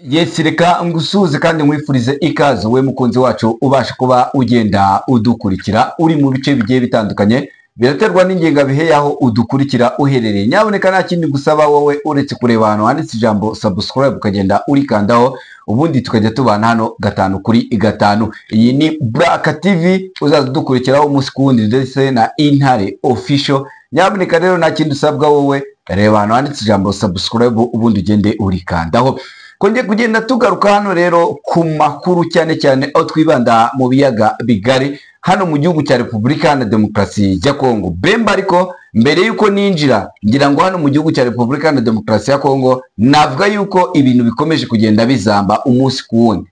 Yes, reka ngusuze kandi nkwifurize ikaze we mukunzi wacu ubasha kuba ugenda udukurikira uri mu bice bigiye bitandukanye. Biraterwa n'ingengabihe yaho udukurikira uherereye. Nyaboneka nta kindi gusaba wowe uretse kureba hano handitse ijambo subscribe ukagenda urikandaho, ubundi tukajya tubana hano gatanu kuri gatanu. Iyi ni Black TV, uzaza dukurikiraho umunsi ku wundi ndetse na Intare Official. Nyaboneka rero nta kindi usabwa wowe, reba hano handitse ijambo subscribe ubundi ugende urikandaho. Konje kugenda tugaruka hano rero ku makuru cyane cyane aho twibanda mu biyaga bigari hano mu gihugu cya Repubulika ya Demokarasi ya Kongo. Bemba ariko mbere yuko ninjira ngira ngo hano mu gihugu cya Repubulika ya Demokarasi ya Kongo navuga yuko ibintu bikomeje kugenda bizamba umunsi ku wundi.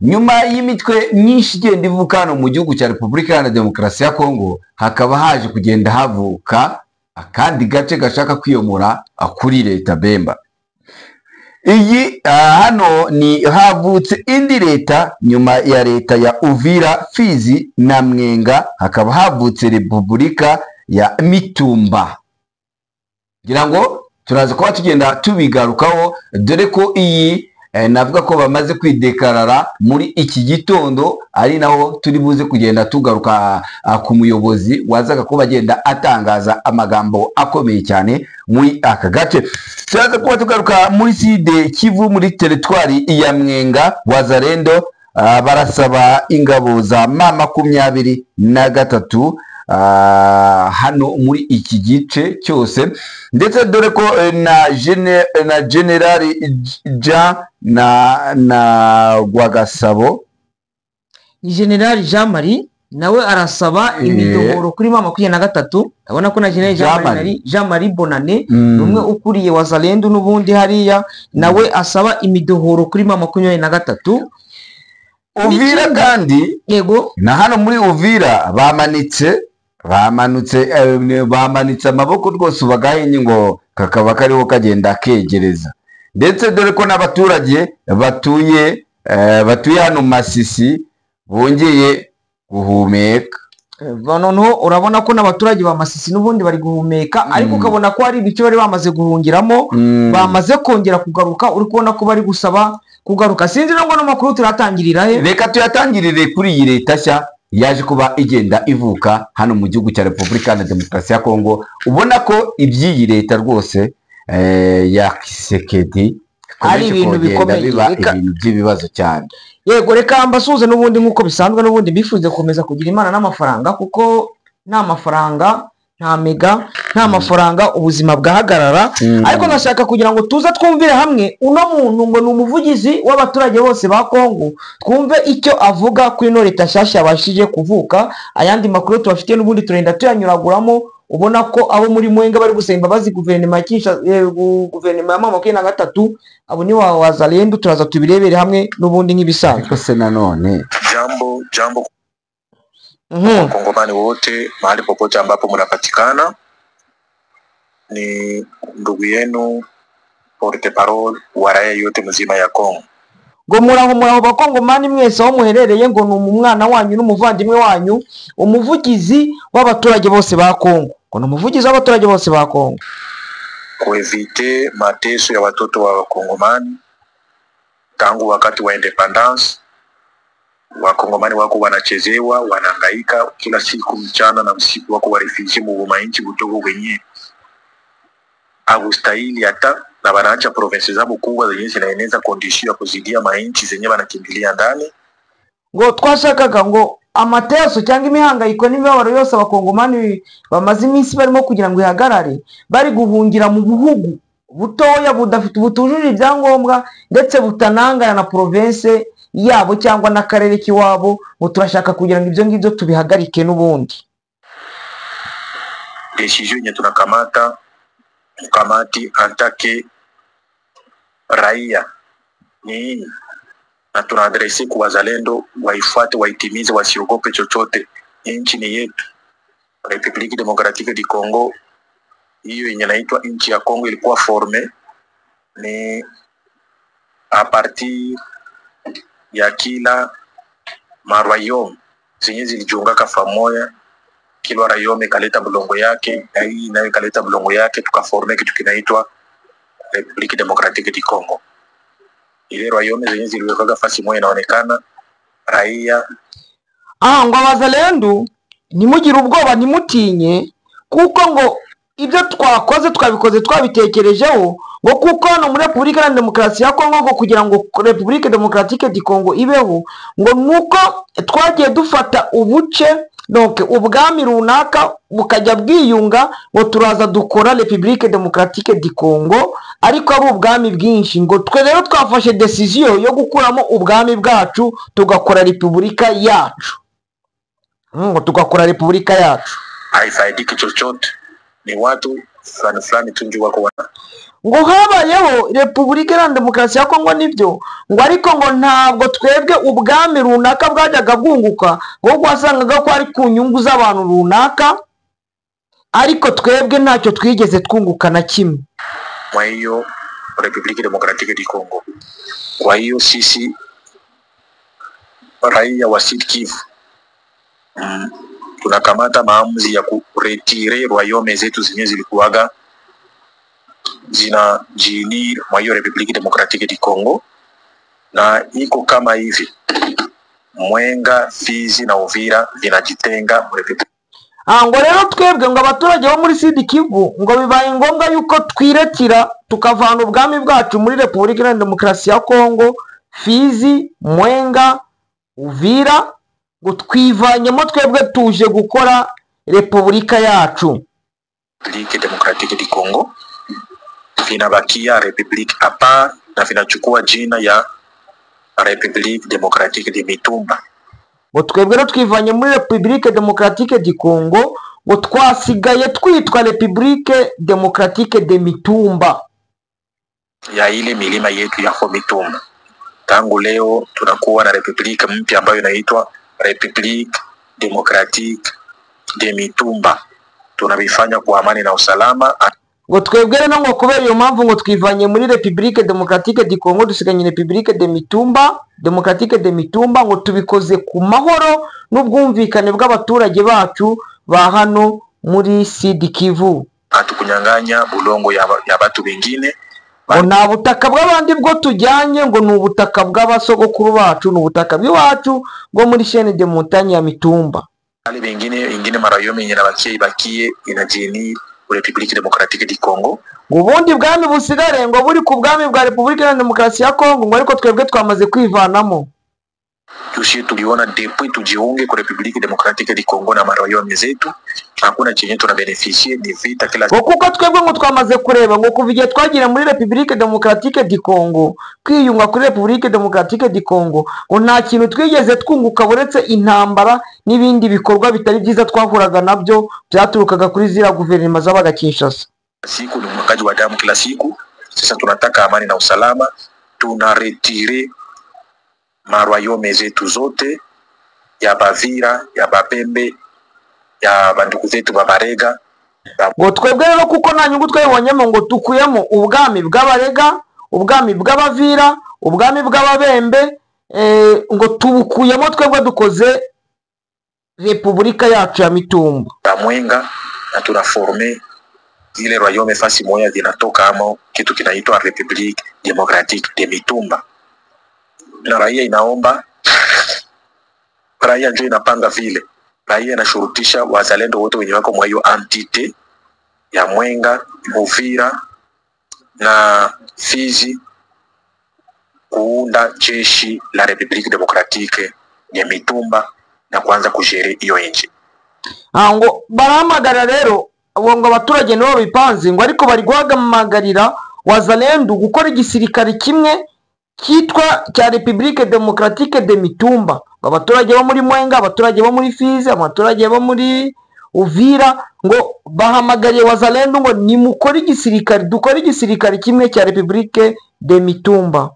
Nyuma y'imitwe myinshi igenda ivuka hano mu gihugu cya Repubulika ya Demokarasi ya Kongo, hakaba haje kugenda havuka akandi gace gashaka kwiyomora kuri leta Bemba. Iyi hano ni havutse indi leta nyuma ya leta ya Uvira, Fizi na Mwenga, hakaba havutse Repubulika ya Mitumba. Ngira ngo turaza kuba tugenda tubigarukaho, dore ko iyi navuga ko bamaze kwidekarara muri iki gitondo, ari naho turi buze kugenda tugaruka ku muyobozi wazaga kuba agenda atangaza amagambo akomeye cyane muri aka gace. Turaza kuba tugaruka muri Side Kivu muri teritwari ya Mwenga. Wazalendo barasaba ingabo za M23 hano muri iki gice cyose, ndetse dore ko na General Jean na Gwagasabo, General Jean Marie nawe arasaba imidohoro kuri M23. Abona ko na General Jean Marie Bonane numwe ukuriye Wazalendo n'ubundi hariya, nawe asaba imidohoro kuri M23. Uvira kandi yego na hano muri Uvira bamanutse amaboko rwose bagahenye ngo kakaba kariho kagenda kegereza, ndetse dore ko n'abaturage batuye hano Masisi bongeye guhumeka. Noneho urabona ko n'abaturage ba Masisi n'ubundi bari guhumeka, ariko ukabona ko hari ibice bari bamaze guhungiramo bamaze kongera kugaruka. Uri kubona ko bari gusaba kugaruka. Sinzi ngo n'amakuru turatangirira he. Reka tuyatangirire kuri iyi leta nshya yaje kuba igenda ivuka hano mu gihugu cya Repubulika ya Demokarasi ya Kongo. Ubona ko iby'iyi leta rwose ya Kisekedi ari ibintu bikomeye, ibintu by'ibibazo cyane. Yego, reka mbasuze n'ubundi nk'uko bisanzwe, n'ubundi bifuze gukomeza kugira imana n'amafaranga, kuko nta mafaranga nta mega, nta mafaranga ubuzima bwahagarara. Ariko nashaka kugira ngo tuza twumvire hamwe uno muntu ngo ni umuvugizi w'abaturage bose ba Kongo, twumve icyo avuga kuri no leta nshyashya yabashije kuvuka. Ayandi makuru tubafitiye n'ubundi turenda tuyanyuraguramo. Ubona ko abo muri Mwenga bari gusaba imbabazi guverinoma ya M23, abo ni Wazalendo. Turaza tubirebere hamwe n'ubundi nk'ibisanzwe. Ariko se nanone jambo Wakongomani wote mahali popote ambapo mnapatikana, ni ndugu yenu porte parole wa raia yote mzima ya Kongo. Ngo muraho bakongomani mwese aho muherereye, ngo ni umwana wanyu n'umuvandimwe wanyu, umuvugizi w'abaturage bose ba Kongo. Ngo ni umuvugizi w'abaturage bose ba Kongo, kuevite mateso ya watoto wa Wakongomani. Tangu wakati wa independence Wakongomani wako wanachezewa, wanahangaika kila siku mchana na usiku, wako warefugee mu mainchi butogo wenye agustahili hata na wanaacha province zabo kubwa zenye zinaeneza kondisio ya kuzidia mainchi zenye wanakimbilia ndani. Ngo twashakaga ngo amateso cyangwa imihangayiko n'imibabaro yose Abakongomani bamaze iminsi barimo kugira ngo ihagarare, bari guhungira mu bihugu butoya budafite butujuje ibyangombwa ndetse butanangana na province yabo cyangwa n'akarere kiwabo. Ngo turashaka kugira ngo ibyo ngibyo tubihagarike n'ubundi. Decision yenye tunakamata kamati antake raia ni na tunaadresi kwa Wazalendo waifuate, waitimize, wasiogope chochote. Nchi ni yetu, Republique Democratique du Congo. Hiyo yenye naitwa nchi ya Kongo ilikuwa forme ni a partir ya kila marayom zenye zilijiunga kafamoya. Kila rayom ikaleta bulongo yake, na hii nayo ikaleta bulongo yake, tukaforme kitu kinaitwa Republique Democratique du Congo. ile royaume zenye ziliwekwa fasi moja inaonekana raia ngo abazalendo nimugire ubwoba ntimutinye kuko ngo ibyo twakoze twabikoze twabitekerejeho ngo kuko hano muri Repubulika ya Demokarasi ya Kongo ngo kugira ngo Repubulika Demokratike du Congo ibeho ngo nuko twagiye dufata ubuce donc ubwami runaka bukajya bwiyunga ngo turaza dukora Repubulika Demokratike du Congo ariko ari ubwami bwinshi ngo twe rero twafashe decision yo gukuramo ubwami bwacu tugakora Repubulika yacu ngo tugakora Repubulika yacu haifaidiki chochote, ni watu fulani tu ndio wako wana ngo habayeho Repubulika ya Demokarasi ya Kongo nibyo ngo ariko ngo ntabwo twebwe ubwami runaka bwajyaga bwunguka ngo wasangaga ko ari ku nyungu z'abantu runaka ariko twebwe ntacyo twigeze twunguka na kimwe. Kwa hiyo Repubulika Demokratiki du Congo, kwa hiyo sisi raia wa Sud Kivu tunakamata maamuzi ya kuretire royaume zetu zenye zilikuwaga zina jini mwa hiyo Republiki Demokratiki du Congo, na iko kama hivi: Mwenga, Fizi na Uvira vinajitenga mu Republiki. Ngo rero twebwe ngo abaturage bo muri Sud Kivu ngo bibaye ngombwa yuko twiretira tukavana ubwami bwacu muri Repubulika ya Demokarasi ya Kongo, Fizi, Mwenga, Uvira, ngo twivanyemo twebwe tuje gukora Repubulika yacu. Republiki Demokratiki du Congo vinabakia Republiki hapa na vinachukua jina ya Republiki Demokratiki de Mitumba. Ngo twebwe rero twivanye muri Republique Demokratike du Congo ngo twasigaye twitwa Republique Demokratike de Mitumba, ya ile milima yetu ya Mitumba. Tangu leo tunakuwa na republika mpya ambayo inaitwa Republique Demokratike de Mitumba. Tunabifanya kwa amani na usalama. Ngo twebwe rero ngo kubera iyo mpamvu ngo twivanye muri Republique Demokratike du Congo dusiganye Republique de Mitumba, Demokratike de Mitumba, ngo tubikoze ku mahoro n'ubwumvikane bw'abaturage bacu ba hano muri Sud Kivu. Hatukunyanganya bulongo ya batu bengine, ngo nta butaka bw'abandi bwo tujyanye, ngo ni ubutaka bw'abasogokuru bacu, ni ubutaka bw'iwacu bwo muri chaîne de montagne ya Mitumba. Ali bengine marayome yenye bakiye inajini Republiki Demokratiki du Congo. Ubundi bwami busigare ngo buri ku bwami bwa Repubulika ya Demokarasi ya Kongo, ngo ariko twebwe twamaze kwivanamo. Tushi tuliona depuis tujiunge kwa Republiki Demokratiki du Congo na marayome zetu hakuna chenye tuna beneficie, ni vita kila siku. Kuko twebwe ngo twamaze kureba ngo kuva igihe twagira muri Republiki Demokratike du Congo kwiyunga kuri Republiki Demokratike du Congo ngo nta kintu twigeze twunguka buretse intambara n'ibindi bikorwa bitari byiza twahuraga nabyo byaturukaga kuri zira guverinoma z'abaga Kinshasa. Siku ni mwakaji wa damu kila siku. Sasa tunataka amani na usalama, tunaretire marayome zetu zote ya Bavira, ya Babembe, ya bandugu zetu Babarega. Ngo twebwe rero kuko nta nyungu twabonyemo ngo tukuyemo ubwami bw'Abarega, ubwami bw'Abavira, ubwami bw'Ababembe, ngo tubukuyemo twebwe dukoze Repubulika yacu ya Mitumba. Mwenga na tunaforme zile royaume fasi moja zinatoka ama kitu kinaitwa Republique Demokratike de Mitumba. Na raia inaomba, raia ndio inapanga vile. Raia inashurutisha wazalendo wote wenye wako mwa hiyo entite ya Mwenga, Uvira na Fizi kuunda jeshi la Republique Demokratike de Mitumba na kuanza kujere hiyo nchi. Ngo barahamagara rero ngo abaturage nibo bipanze ngo ariko bari guhamagarira wazalendo gukora igisirikare kimwe kitwa cya Republique Demokratike de Mitumba. Abaturage bo muri Mwenga, abaturage bo muri Fizi, abaturage bo muri Uvira ngo bahamagariye wazalendo ngo nimukore igisirikare, dukore igisirikare kimwe cya Republique de Mitumba.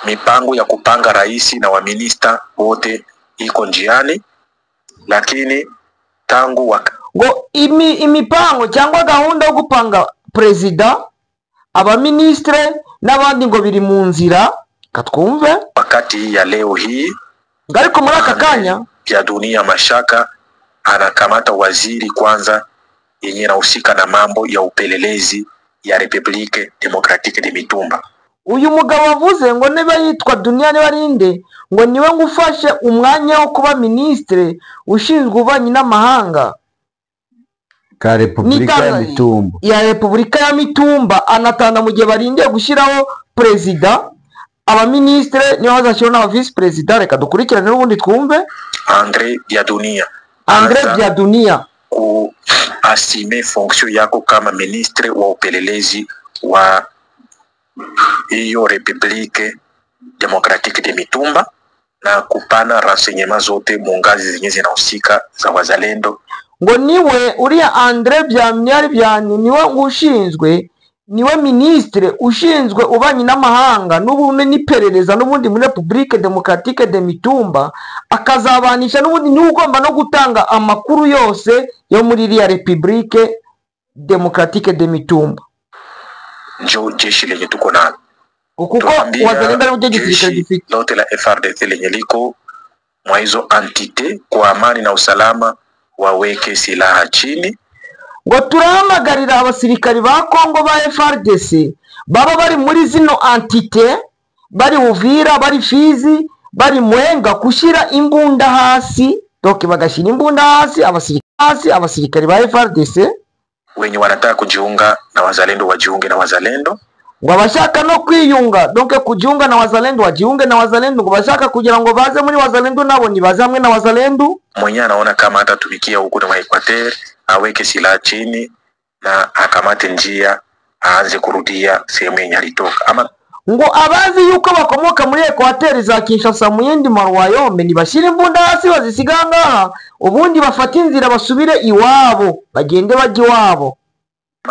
Mipango ya kupanga rais na waminista wote iko njiani, lakini tangu ngo imipango cyangwa gahunda yo gupanga president, abaministre n'abandi ngo biri mu nzira katwumve. Wakati ya leo hii ariko muri aka kanya ya Dunia Mashaka anakamata waziri kwanza yenye inahusika na mambo ya upelelezi ya Republique Demokratike de Mitumba. uyu mugabo wavuze ngo niba yitwa Dunia niba arinde ngo niwe ngufashe umwanya wo kuba ministre ushinzwe ububanyi n'amahanga ka Repubulika ya Mitumba ya Repubulika ya Mitumba, anatanda mu gihe barindiye gushyiraho perezida, abaministre niyo hazashyiraho n'aba vice perezida. Reka dukurikirane n'ubundi twumve. Andre Diadunia ku asime fonction yako kama ministre wa upelelezi wa hiyo Republique Democratique de Mitumba na kupana renseignement zote mu ngazi zenye zinahusika za wazalendo. Ngo niwe uriya Andre Byamyari niwe ushinzwe, niwe ministre ushinzwe ubanyi n'amahanga n'ubundi n'iperereza n'ubundi muri Republique Democratique de Mitumba, akazabanisha n'ubundi niwe ugomba no gutanga amakuru yose yo muri iriya Republique Democratique de Mitumba. Njo jeshi lenye tuko nalo kuko wazalendo ari ujye gisirikare gifite lote la FRDC lenye liko mwa hizo entite kwa amani na usalama waweke silaha chini. Ngo turahamagarira abasirikari ba Kongo ba FRDC baba bari muri zino entite, bari Uvira, bari Fizi, bari Mwenga, kushira imbunda hasi. Toki bagashira imbunda hasi abasirikari ba FRDC wenye wanataka kujiunga na wazalendo wajiunge na wazalendo, ngo bashaka no kwiyunga donc kujiunga na wazalendo wajiunge na wazalendo, ngo bashaka kugira ngo baze muri wazalendo nabo ni baze hamwe na wazalendo. Mwenye anaona kama atatumikia huko na Equateur aweke silaha chini na akamate njia aanze kurudia sehemu yenye alitoka. Ama ngo abazi yuko bakomoka muri Equateur za Kinshasa mu yindi marwayombe ni bashira imbunda hasi bazisiganga ubundi bafata inzira basubire iwabo bagende baje iwabo.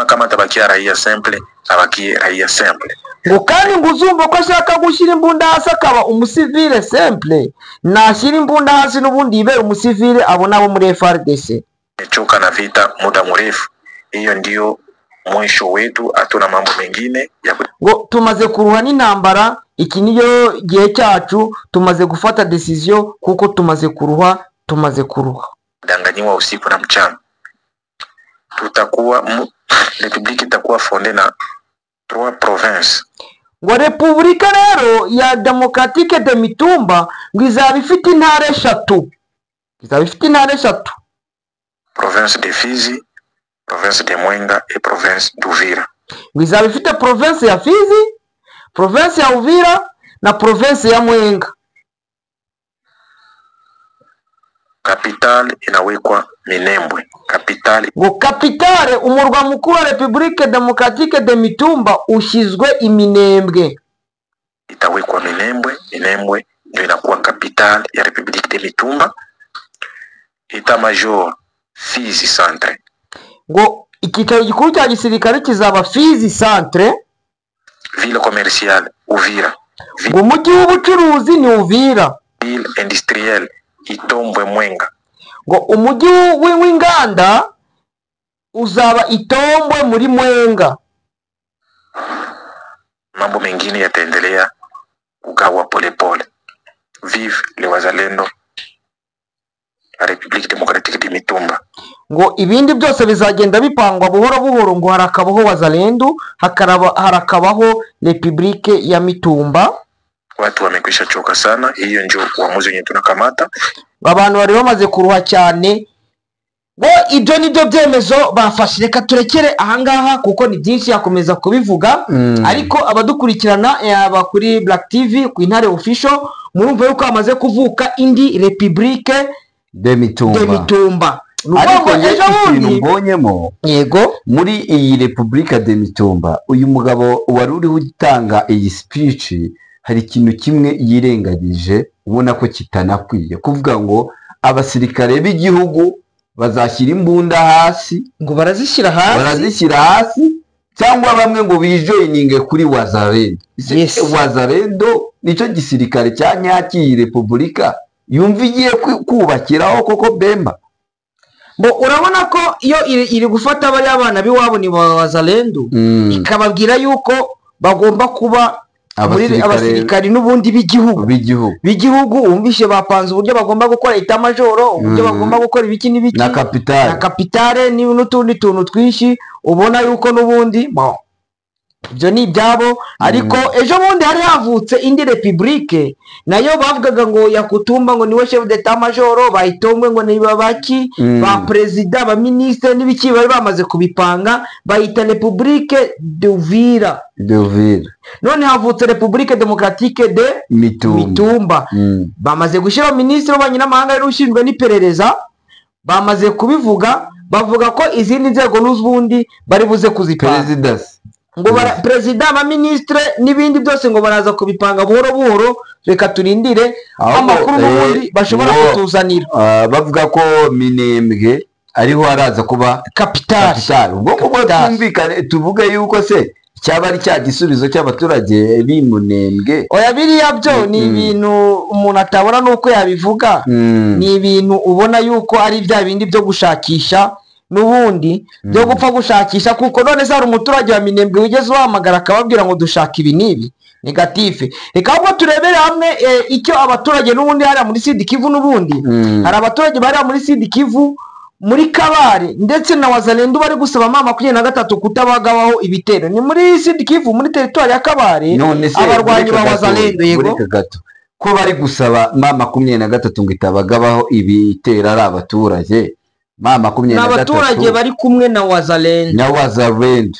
Kama tabakia raia simple abakie raia simple. Ngo kandi nguzumva ko ashaka gushira imbunda hasi akaba umusivile simple, nashira imbunda hasi n'ubundi ibera umusivile abona abo muri FRDC. Choka na vita muda mrefu, hiyo ndio mwisho wetu, hatuna mambo mengine ya ngo tumaze kuruha n'intambara, iki niyo gihe cyacu, tumaze gufata decision kuko tumaze kuruha danganyiwa usiku na mchana. Tutakuwa Republique itakuwa fonde na 3 provinces. Ngo Republika rero ya Democratique de Mitumba ngo izaba ifite intara eshatu. Province de Fizi, province de Mwenga et province d'Uvira. Ngo izaba ifite province ya Fizi, province ya Uvira na province ya Mwenga. Capital inawekwa Minembwe. Ngo kapitale umurwa mukuru wa Republique Democratique de Mitumba ushizwe Iminembwe. Itawekwa Minembwe ndio inakuwa capital ya Republique de Mitumba. Etat-major Fizi Centre. Ngo ikitaro gikuru cya gisirikare kizaba Fizi Centre. Ville commerciale Uvira. Ngo mujyi w'ubucuruzi ni Uvira. Ville industrielle Itombwe Mwenga. Ngo umujyi w'inganda uzaba Itombwe muri Mwenga. Mambo mengine yataendelea kugawa polepole. Vive le wazalendo la République démocratique de Mitumba. Ngo ibindi byose bizagenda bipangwa buhoro ngo harakabaho wazalendo, harakabaho République ya Mitumba. Watu wamekwisha choka sana, hiyo ndio uamuzi wenye tunakamata. Abantu bari bamaze kuruha cyane. Ngo ibyo nibyo byemezo bafashe, reka turekere ahangaha kuko ni byinshi yakomeza kubivuga. Ariko abadukurikirana abakuri Black TV ku Intare Official murumva yuko amaze kuvuka indi Republique de Mitumba. Ariko ikintu mbonyemo yego muri iyi Republique de Mitumba, uyu mugabo wari uri gutanga iyi speech hari ikintu kimwe yirengagije ubona ko kitanakwiye, kuvuga ngo abasirikare b'igihugu bazashyira imbunda hasi, ngo barazishyira hasi cyangwa bamwe ngo bijoyininge kuri wazalendo. Wazalendo nicyo gisirikare cya nyaki Republika yumva igiye kubakiraho koko Bemba. Bo urabona ko iyo iri gufata abari abana biwabo ni wazalendo, ikababwira yuko bagomba kuba abasirikari n'ubundi b'igihugu umvishe bapanze uburyo bagomba gukora etat-major, uburyo bagomba gukora ibiki n'ibiki na capitale n'utundi tuntu twinshi, ubona yuko n'ubundi ibyo ni ibyabo. Ariko ejo bundi hari havutse indi republike nayo bavugaga ngo Yakutumba ngo niwe chef d'état major, Bahitombe ngo ni babaki ba president ba ministre n'ibiki bari bamaze kubipanga, bayita Republique d'Uvira. None havutse Republique Démocratique de Mitumba. Bamaze gushyiraho ministre w'ububanyi n'amahanga yari ushinzwe n'iperereza, bamaze kubivuga, bavuga ko izindi nzego n'ubundi bari buze kuzipanga ngo president ba ministre n'ibindi byose ngo baraza kubipanga buhoro buhoro. Reka turindire amakuru n'ubundi bashobora kutuzanira. Bavuga ko Minembwe ariho araza kuba capital. Ubwo kuko twumvikane tuvuge yuko se cyaba ari cya gisubizo cy'abaturage b'Imunembwe. Oya biriya byo ni ibintu umuntu atabona nuko yabivuga. Ni ibintu ubona yuko ari bya bindi byo gushakisha n'ubundi byo gupfa gushakisha, kuko none se hari umuturage wa Minembwe wigeze wahamagara akababwira ngo dushaka ibi n'ibi negative. Reka ahubwo turebere hamwe icyo abaturage n'ubundi hariya muri Sud Kivu n'ubundi hari abaturage bari muri Sud Kivu muri Kabare ndetse na Wazalendo bari gusaba mama 23 kutabagabaho ibitero. Ni muri Sud Kivu muri territoire ya Kabare abarwanyi ba Wazalendo yego ko bari gusaba mama 23 ngo itabagabaho ibitero ari abaturage. Mama 23 n'abaturage bari kumwe na Wazalendo.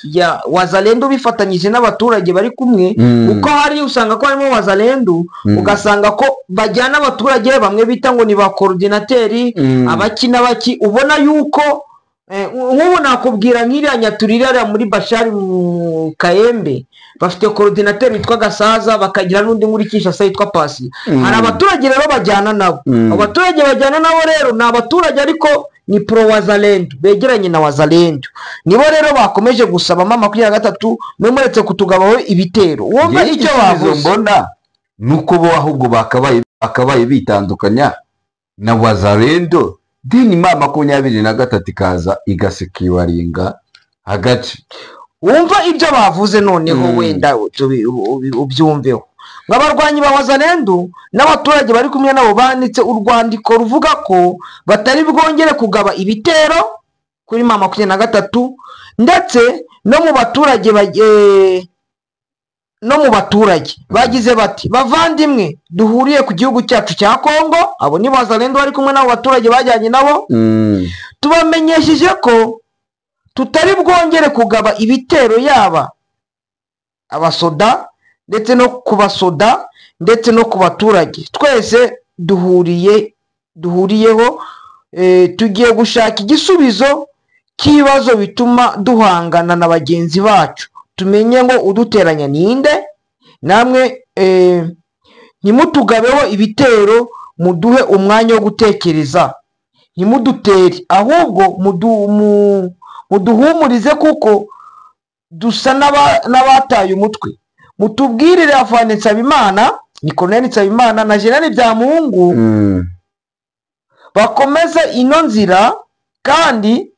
Ya Wazalendo bifatanyije n'abaturage bari kumwe uko hari usanga ko harimo Wazalendo ugasanga ko bajyana abaturage bamwe bita ngo ni ba coordinateri abakina baki, ubona yuko nk'ubu nakubwira nk'iriya Nyaturira muri Bashari mu Kayembe bafite coordinateur witwa Gasaza, bakagira n'undi nkurikisha se yitwa Pasi. Hari abaturage rero bajyana nabo, abaturage bajyana nabo rero ni abaturage ariko ni pro Wazalendo, begeranye na Wazalendo. Nibo rero bakomeje gusaba mama 23 memuretse kutugabaho ibitero. Wumva icyo bavuze mbona nuko bo ahubwo bakabaye bitandukanya na Wazalendo, dini mama 23 ikaza igasekiwaringa hagati. Wumva ibyo bavuze noneho wenda ubyumveho. Abarwanyi ba Wazalendo n'abaturage bari kumwe nabo banditse urwandiko ruvuga ko batari bwongere kugaba ibitero kuri mama 23 ndetse no mu baturage bagize bati bavandimwe duhuriye ku gihugu cyacu cya Kongo. Abo ni Wazalendo bari kumwe nabo baturage bajyanye nabo, tubamenyesheje ko tutari bwongere kugaba ibitero yaba abasoda ndetse no kubasoda ndetse no ku baturage. Twese duhuriyeho tugiye gushaka igisubizo cy'ibibazo bituma duhangana na bagenzi bacu. Tumenye ngo uduteranya ninde, namwe ntimutugabeho ibitero, muduhe umwanya wo gutekereza, ntimudutere ahubwo muduhumurize kuko dusa n'abataye umutwe. Mutubwirire Afande Nsabimana, ni Colonel Nsabimana na General Byamungu bakomeza ino nzira, kandi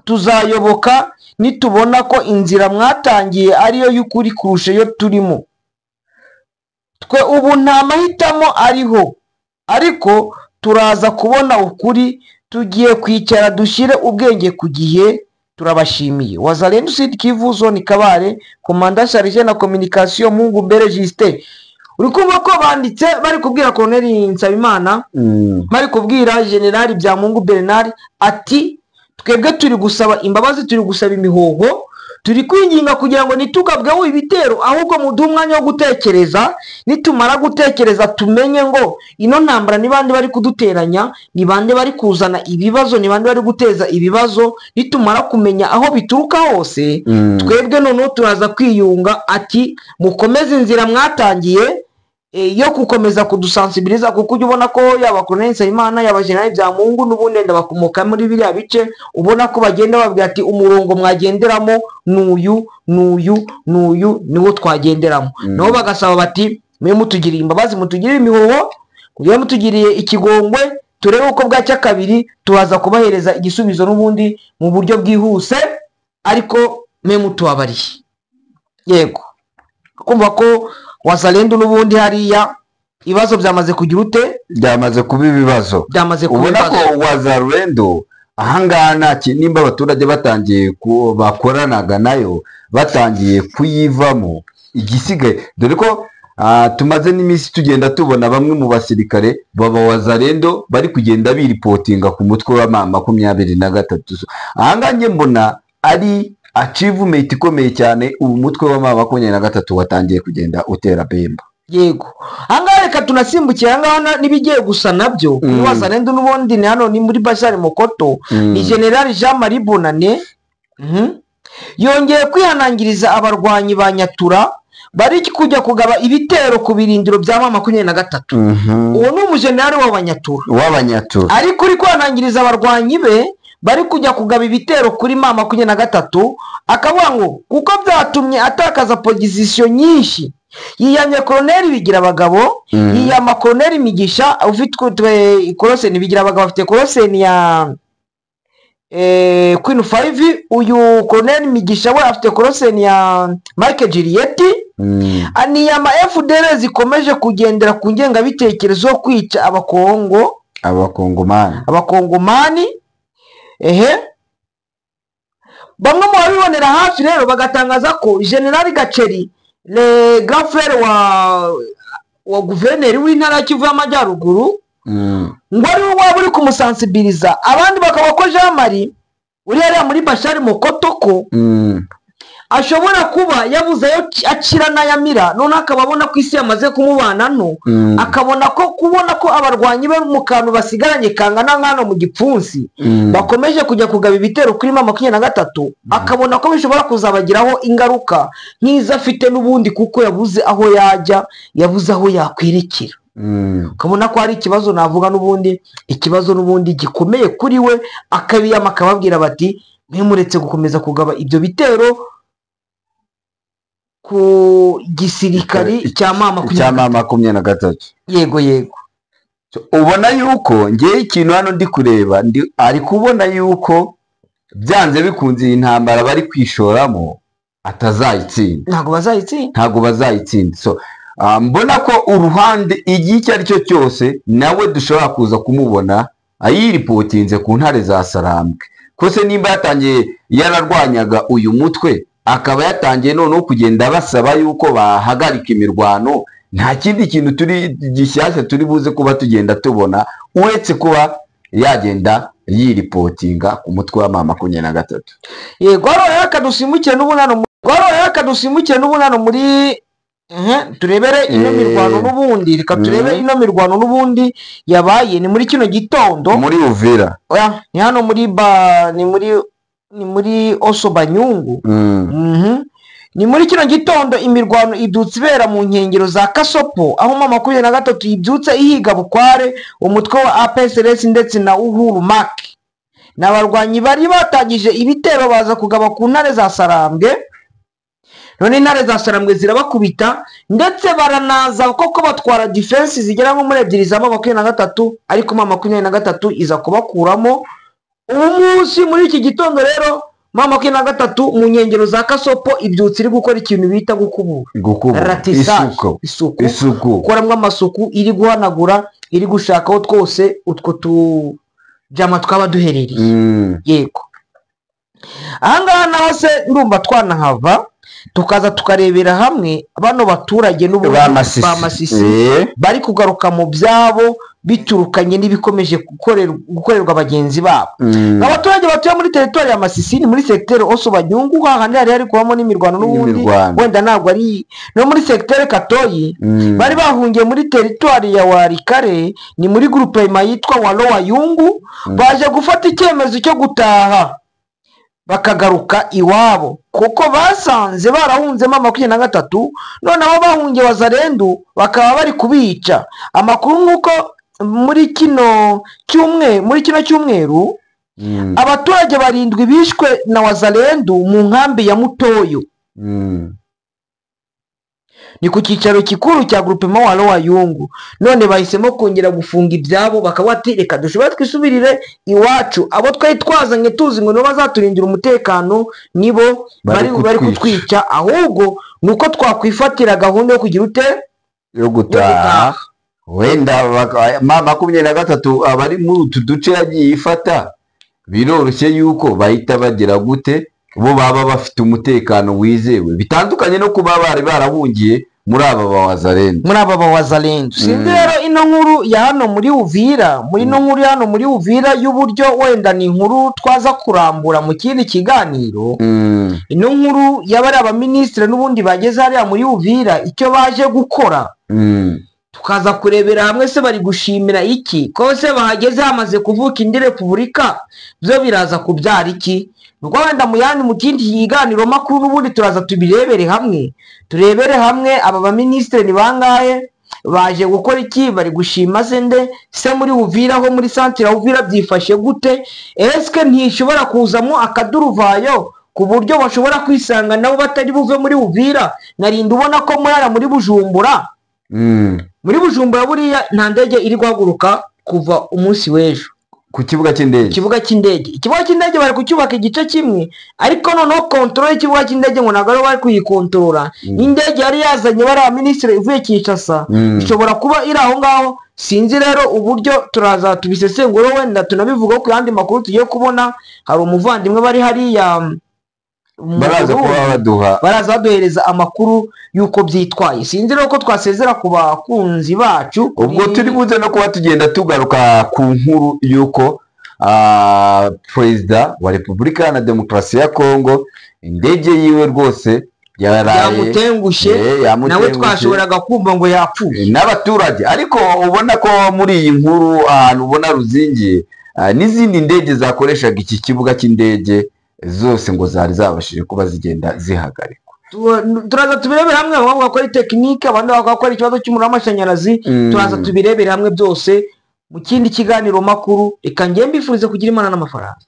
tuzayoboka nitubona ko inzira mwatangiye ariyo y'ukuri kurusha yo turimo. Twe ubu nta mahitamo ariho, ariko turaza kubona ukuri, tugiye kwicara dushyire ubwenge ku gihe. Turabashimiye. Wazalendo Sud Kivu Zone Kabare, Commandant Chargé na Communication Mungu Mbere Justin. Uri kumva ko banditse bari kubwira Colonel Nsabimana, bari kubwira General Byamungu Bernard ati twebwe turi gusaba imbabazi, turi gusaba imihoho, turi kwinginga kugira ngo nitugabweho ibitero, ahubwo muduhe umwanya wo gutekereza. Nitumara gutekereza tumenye ngo ino ntambara ni bande bari kuduteranya, ni bande bari kuzana ibibazo, ni bande bari guteza ibibazo. Nitumara kumenya aho bituruka hose, twebwe noneho turaza kwiyunga. Ati mukomeze inzira mwatangiye yo gukomeza kudusensibiliza, kuko ujya ubona ko yaba Colonel Nsabimana yaba General Byamungu n'ubundi ndabakomoka muri biriya bice, ubona ko bagenda babwira ati umurongo mwagenderamo n'uyu niwo twagenderamo. Nabo bagasaba bati mwe mutugiriye imbabazi, mutugirire imihoho, kugira mutugiriye ikigongwe, turebe uko bwacya kabiri turaza kubahereza igisubizo n'ubundi mu buryo bwihuse, ariko mwe mutubabariye. Yego kumva ko Wazalendo n'ubundi hariya ibibazo byamaze kugira ute, byamaze kuba ibibazo. Byamaze kuba ubona ko Wazalendo ahangaha nimba abaturage batangiye bakoranaga nayo batangiye kuyivamo igisigaye, dore ko tumaze n'iminsi tugenda tubona bamwe mu basirikare baba wazalendo bari kugenda biripotinga ku mutwe wa M23. ahangaha njye mbona ari achievement ikomeye cyane, ubu mutwe wa M23 watangiye kugenda utera Bemba. Yego, ahangaha reka tunasimbukira ahangaha n'ibigiye gusa nabyo kuri wazalendo n'ubundi ni hano ni muri Bashari Mokoto. Ni General Jean Marie Bonane yongeye kwihanangiriza abarwanyi ba Nyatura bari kujya kugaba ibitero ku birindiro bya M23. Uwo ni umujenerali w'Abanyatura ariko uri kwihanangiriza abarwanyi be bari kujya kugaba ibitero kuri M23, akavuga ngo kuko byatumye atakaza position nyinshi. Yiyamye Colonel Bigirabagabo, yiyama Colonel Migisha ufitwe Koloseni Bigirabagabo afite Koloseni ya Queen 5, uyu Colonel Migisha we afite Koloseni ya Mike Juliet. Aniyama FDL zikomeje kugendera ku ngenga bitekerezo kwica abakongomani. Bamwe mu babibonera hafi rero bagatangaza ko General Gaceri le grand frère wa guverineri w'intara ya Kivu y'Amajyaruguru ngo ari waba uri kumusensibiliza, abandi bakaba ko Jean Marie uri hariya muri Bashari Mokoto ko ashobora kuba yabuzeyo akira n'ayamira, none akababona ko isi yamaze kumubana no akabona ko kubona ko abarwanyi be mu kantu basigaranye kangana nkano mu gipfunsi bakomeje kujya kugaba ibitero kuri M23, akabona ko bishobora kuzabagiraho ingaruka nk'iza afite n'ubundi kuko yabuze aho yajya, yabuze aho yakwerekera. Ukabona ko hari ikibazo navuga n'ubundi ikibazo n'ubundi gikomeye kuri we, akabiyama akababwira bati mwemuretse gukomeza kugaba ibyo bitero ku gisirikari cya M23. Yego ubona yuko ngiye ikintu hano ndi kureba ari kubona yuko byanze bikunze iyi ntambara bari kwishoramo atazayitsinda, ntago bazayitsinda. So mbona ko uruhande igihe icyo ari cyo cyose nawe dushobora kuza kumubona ayiripotinze ku ntare za Sarambwe. Kose nimba yatangiye yararwanyaga uyu mutwe akaba yatangiye noneho kugenda basaba yuko bahagarika imirwano, nta kindi kintu turi gishyashya turi buze kuba tugenda tubona uretse kuba yagenda yiripotinga ku mutwe wa M23. Yego akadusimukire n'ubunano muri turebere ino mirwano n'ubundi, reka turebe ino mirwano n'ubundi yabaye ni muri kino gitondo muri Uvira. Ni hano ni muri Oso Banyungu. Ni muri kino gitondo imirwano idutse ibera mu nkengero za Kasopo, aho M23 ibyutse ihiga bukware umutwe wa APSRS ndetse na Uhuru Mak. N'abarwanyi bari batangije ibitero baza kugaba ku ntare za Sarambwe, none intare za Sarambwe zirabakubita ndetse baranaza koko batwara defense zigera nko muri 2 za M23, ariko M23 iza kubakuramo. Umunsi muri iki gitondo rero M23 mu nkengero za Kasopo ibyutse iri gukora ikintu bita gukubura isuku koramwe amasuku, iri guhanagura, iri gushakaho twose utwo tujama twaba duherereye. Yego, ahangaha naho se ndumva twanahava tukaza tukarebera hamwe bano baturage n'ubu ba Masisi bari kugaruka mu byabo biturukanye n'ibikomeje gukorerwa bagenzi babo. Abaturage batuye muri territoire ya Masisi ni muri secteur Oso Banyungu, hahandi hari kubamo n'imirwano n'ubundi wenda ntabwo ari no muri secteur Katoyi. Bari bahungiye muri territoire ya Warikare, ni muri groupe yitwa Walo Wayungu, baje gufata icyemezo cyo gutaha bakagaruka iwabo kuko basanze barahunze M23, noneho bahungiye wazalendo bakaba bari kubica. Amakuru nk'uko muri kino cyumweru abaturage 7 bishwe na wazalendo mu nkambi ya Mutoyo. Ni ku cyicaro kikuru cya groupement wa Wayungu. None bahisemo kongera gufunga ibyabo bakabatereka dushobora twisubirire iwacu, abo twari twazanye tuzi ngo no bazaturindira umutekano nibo bari kutwica, ahubwo nuko twakwifatira gahunda yo kugira yo gutaha. Wenda M23 abari muri utu duce yagiye ifata biroroshye yuko bahita bagira gute, bo baba bafite umutekano wizewe, bitandukanye no kuba bari barahungiye muri aba bawazalendo. Sinzi rero ino nkuru ya hano muri Uvira, muri Uvira y'uburyo wenda ni inkuru twaza kurambura mu kindi kiganiro. Ino nkuru y'abari abaminisitiri n'ubundi bageze hariya muri Uvira icyo baje gukora, tukaza kurebera hamwe se bari gushimira iki, ko se bahageze hamaze kuvuka indi repubulika, byo biraza kubyara iki. Nuko wenda mu kindi kiganiro makuru n'ubundi turaza tubirebere hamwe, turebere hamwe aba baminisitiri ni bangahe, baje gukora iki, bari gushima sende se muri Uvira ho muri centre ya Uvira byifashe gute, eske ntishobora kuzamo akaduruvayo ku buryo bashobora kwisanga nabo batari buve muri Uvira. Narinda ubona ko muri Bujumbura, muri Bujumbura buriya nta ndege iri guhaguruka kuva umunsi w'ejo ku kibuga cy'indege. Ikibuga cy'indege bari kucyubaka igice kimwe, ariko noneho kontrole y'ikibuga cy'indege ngo ntabwo bari kuyikontorora. Indege yari yazanye bari abaminisitiri ivuye Kinshasa ishobora kuba iri aho ngaho. Sinzi rero uburyo turaza tubisesengura, wenda tunabivuga ku yandi makuru tugiye kubona. Hari umuvandimwe bari hariya baraza baduhereza amakuru y'uko byitwaye. Sinzi rero ko twasezera ku bakunzi bacu, ubwo turi buze no kuba tugenda tugaruka ku nkuru y'uko perezida wa Repubulika Iharanira Demokarasi ya Kongo indege yiwe rwose yamutengushe, nawe twashoboraga kumva ngo yapfuye n'abaturage. Ariko ubona ko muri iyi nkuru ahantu ubona ruzingiye n'izindi ndege zakoreshaga iki kibuga cy'indege zose ngo zari zabashije kuba zigenda zihagarikwa. Turaza tubirebera hamwe, bamwe bakora tekinike, abandi bakora ikibazo cy'umuriro w'amashanyarazi. Turaza tubirebera hamwe byose mu kindi kiganiro makuru. Reka njye mbifurize kugira Imana n'amafaranga.